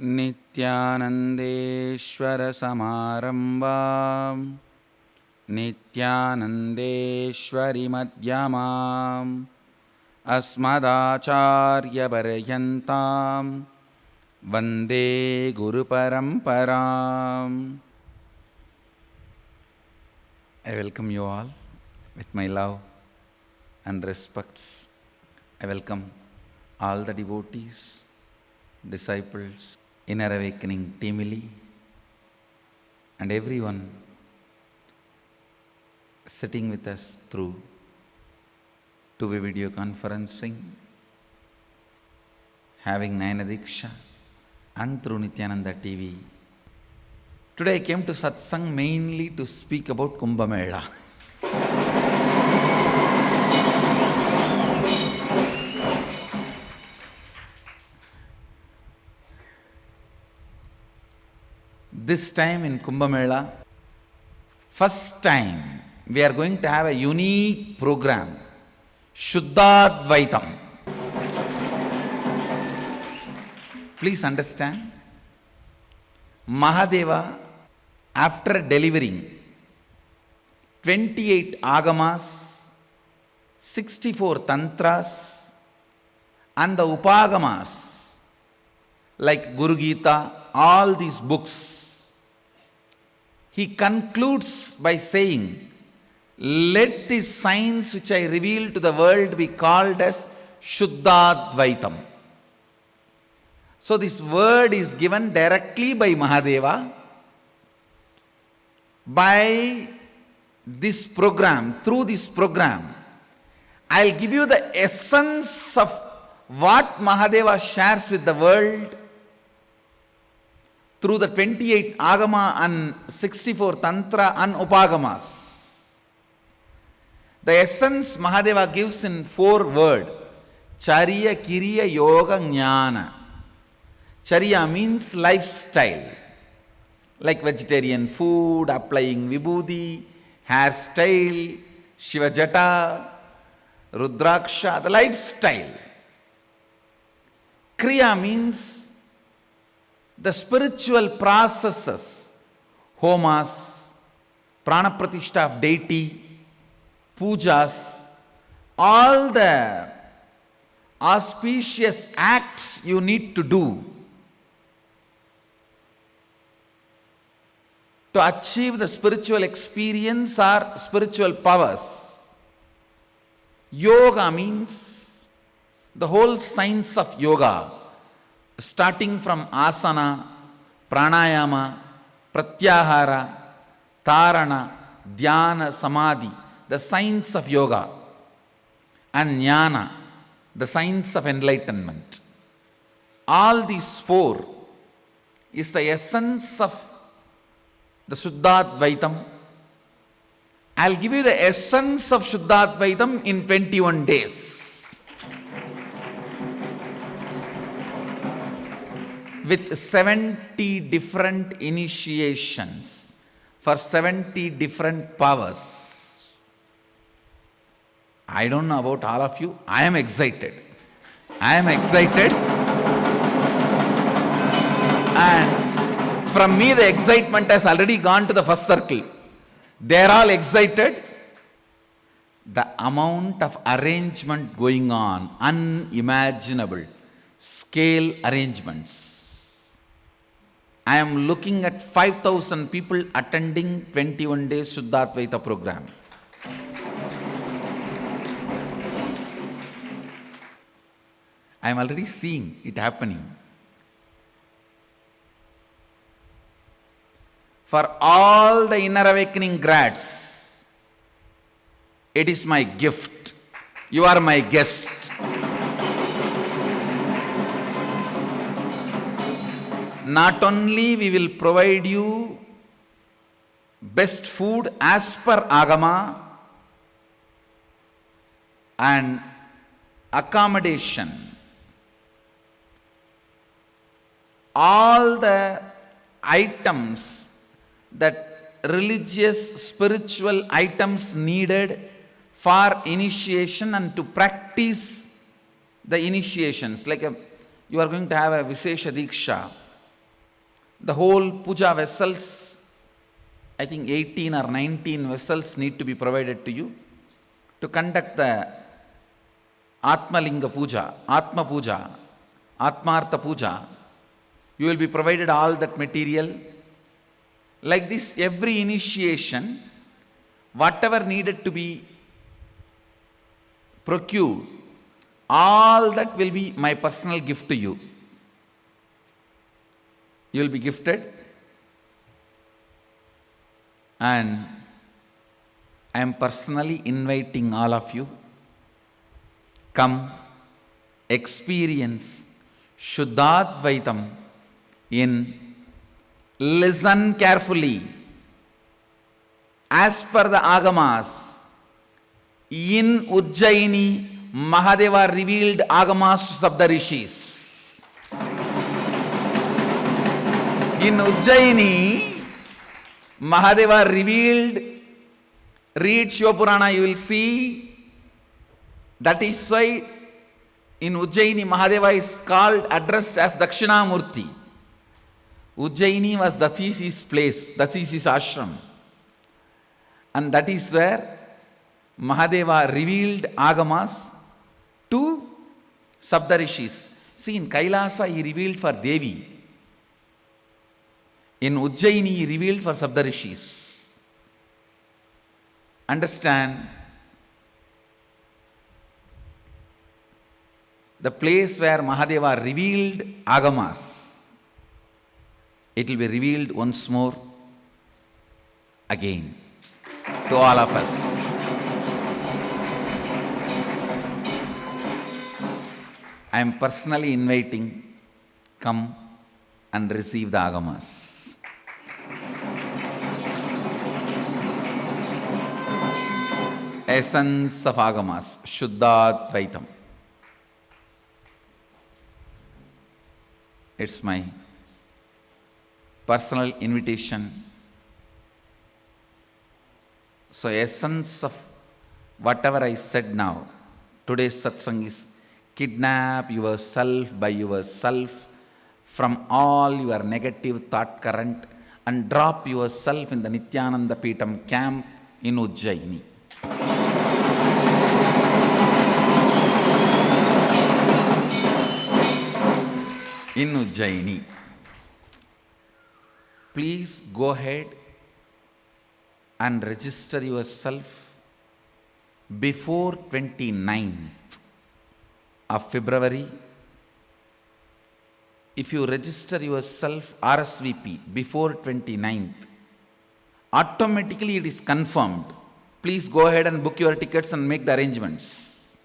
नित्यानन्देश्वरसमारम्भां नित्यानन्देश्वरिमध्यमाम् अस्मदाचार्यपर्यन्तां वन्दे गुरुपरम्पराम्. I welcome you all with my love and respects. I welcome all the devotees, disciples, Inner Awakening Teamily, and everyone sitting with us through two-way video conferencing, having Nayana Diksha, and through Nityananda TV. Today I came to Satsang mainly to speak about Kumbh Mela. This time in Kumbh Mela, first time we are going to have a unique program, Shuddhadvaitam. Please understand, Mahadeva, after delivering 28 agamas, 64 tantras, and the upagamas like Guru Gita, all these books, he concludes by saying, let this science which I reveal to the world be called as Shuddhadvaitam. So this word is given directly by Mahadeva. By this program, through this program, I'll give you the essence of what Mahadeva shares with the world through the 28 Agama and 64 Tantra and Upagamas. The essence Mahadeva gives in 4 words: Charya, Kiriya, Yoga, Jnana. Charya means lifestyle, like vegetarian food, applying vibhuti, hairstyle, Shivajata, Rudraksha, the lifestyle. Kriya means the spiritual processes, homas, prana pratishta of deity, pujas, all the auspicious acts you need to do to achieve the spiritual experience or spiritual powers. Yoga means the whole science of yoga, starting from asana, pranayama, pratyahara, tarana, dhyana, samadhi, the science of yoga, and jnana, the science of enlightenment. All these 4 is the essence of the Shuddhadvaitam. I'll give you the essence of Shuddhadvaitam in 21 days. With 70 different initiations for 70 different powers. I don't know about all of you. I am excited. I am excited. And from me, the excitement has already gone to the first circle. They are all excited. The amount of arrangement going on, unimaginable. Scale arrangements. I am looking at 5,000 people attending 21 days Shuddhadvaita program. I am already seeing it happening. For all the Inner Awakening grads, it is my gift. You are my guest. Not only we will provide you best food as per Agama and accommodation, all the items that religious, spiritual items needed for initiation and to practice the initiations. Like you are going to have a Vishesha Diksha, The whole puja vessels, I think 18 or 19 vessels need to be provided to you to conduct the Atmalinga puja, Atma puja, Atmartha puja. You will be provided all that material. Like this, every initiation, whatever needed to be procured, all that will be my personal gift to you. You will be gifted, and I am personally inviting all of you, come experience Shuddhadvaitam in, listen carefully, as per the Agamas, in Ujjaini, Mahadeva revealed Agamas to Saptarishis. In Ujjaini, Mahadeva revealed, read Shiva Purana, you will see. That is why in Ujjaini, Mahadeva is called, addressed as Dakshinamurti. Ujjaini was Dasisi's place, Dasisi's ashram. And that is where Mahadeva revealed Agamas to Saptarishis. See, in Kailasa he revealed for Devi. In Ujjaini he revealed for Saptarishis. Understand? The place where Mahadeva revealed Agamas, it will be revealed once more again to all of us. I am personally inviting, come and receive the Agamas. Essence of Agamas, Shuddhadvaitam. It's my personal invitation. So essence of whatever I said now, today's satsang is kidnap yourself by yourself from all your negative thought current and drop yourself in the Nityananda Peetham camp in Ujjaini. In Ujjaini. Please go ahead and register yourself before 29th of February. If you register yourself RSVP before 29th, automatically it is confirmed. Please go ahead and book your tickets and make the arrangements.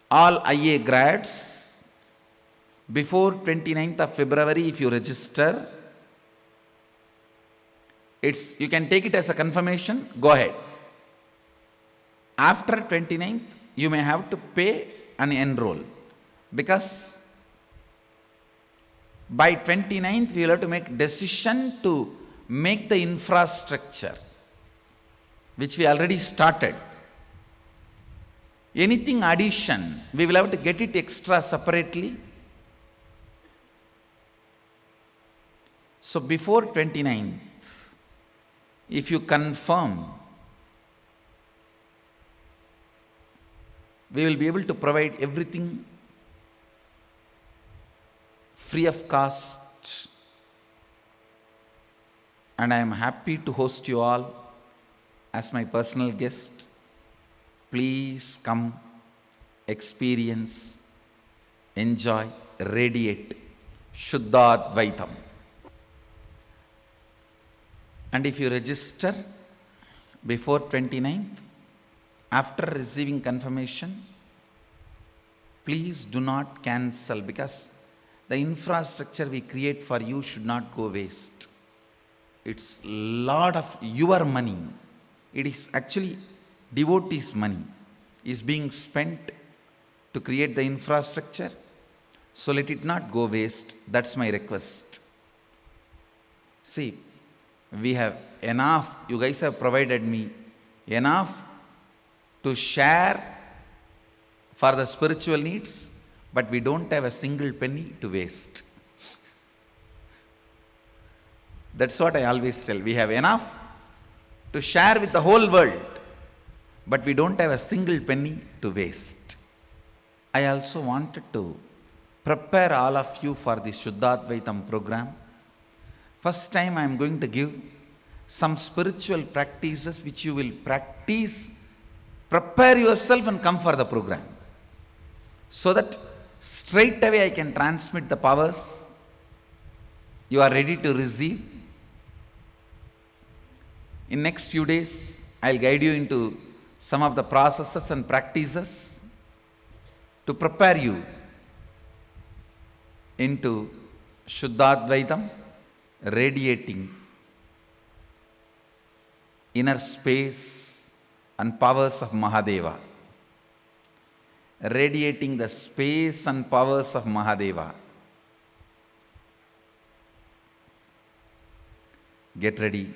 All IA grads, before 29th of February, if you register, you can take it as a confirmation, go ahead. After 29th, you may have to pay and enroll, because by 29th, we will have to make decision to make the infrastructure, which we already started. Anything addition, we will have to get it extra separately. So before 29th, if you confirm, we will be able to provide everything free of cost, and I am happy to host you all as my personal guest. Please come, experience, enjoy, radiate Shuddhadvaitam. And if you register before 29th, after receiving confirmation, please do not cancel, because the infrastructure we create for you should not go waste. It's a lot of your money. It is actually devotees' money is being spent to create the infrastructure. So let it not go waste. That's my request. See, we have enough, you guys have provided me enough to share for the spiritual needs, but we don't have a single penny to waste. That's what I always tell. We have enough to share with the whole world, but we don't have a single penny to waste. I also wanted to prepare all of you for the Shuddhadvaitam program. First time I am going to give some spiritual practices which you will practice, prepare yourself and come for the program, so that straight away I can transmit the powers. You are ready to receive. In next few days, I'll guide you into some of the processes and practices to prepare you into Shuddhadvaitam, radiating inner space and powers of Mahadeva. Radiating the space and powers of Mahadeva. Get ready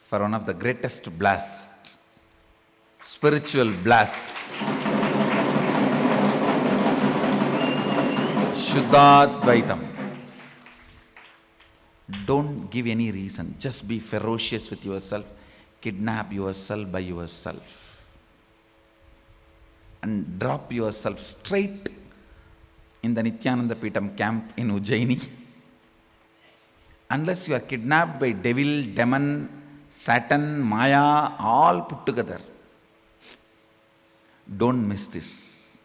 for one of the greatest blast, spiritual blast. Shuddhadvaitam. Don't give any reason. Just be ferocious with yourself. Kidnap yourself by yourself. And drop yourself straight in the Nityananda Peetham camp in Ujjaini. Unless you are kidnapped by devil, demon, Satan, Maya, all put together. Don't miss this.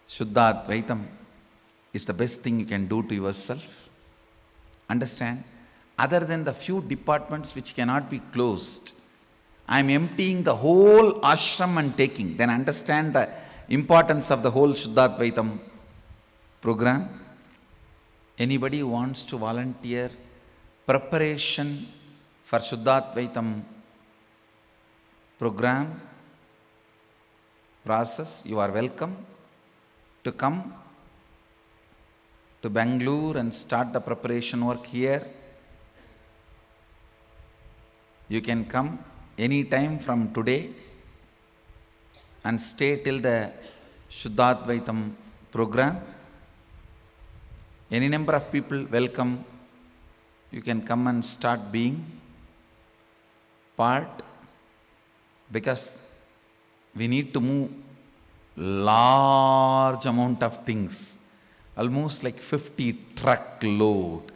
Shuddhadvaitam is the best thing you can do to yourself. Understand? Other than the few departments which cannot be closed, I am emptying the whole ashram and taking. Then understand the importance of the whole Shuddhadvaitam program. Anybody who wants to volunteer preparation for Shuddhadvaitam program process, you are welcome to come to Bangalore and start the preparation work here. You can come any time from today and stay till the Shuddhadvaitam program. Any number of people welcome. You can come and start being part, because we need to move large amount of things, almost like 50 truck load.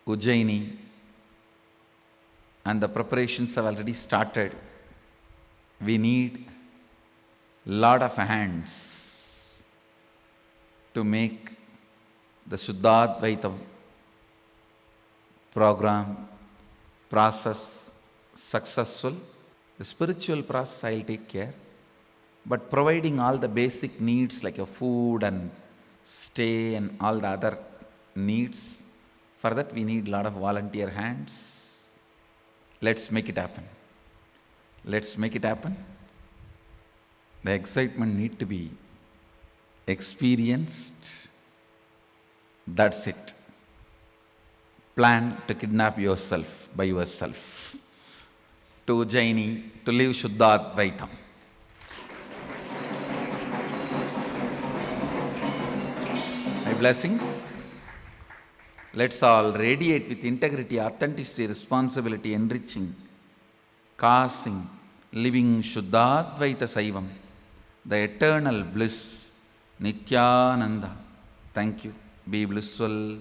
Ujjaini, and the preparations have already started. We need lot of hands to make the Shuddhadvaitam program process successful. The spiritual process I will take care, but providing all the basic needs like a food and stay and all the other needs, for that we need a lot of volunteer hands. Let's make it happen. Let's make it happen. The excitement need to be experienced. That's it. Plan to kidnap yourself by yourself to Ujjaini to live Shuddhadvaitam. My blessings. Let's all radiate with integrity, authenticity, responsibility, enriching, causing, living Shuddhadvaita Saivam, the eternal bliss, Nityananda. Thank you. Be blissful.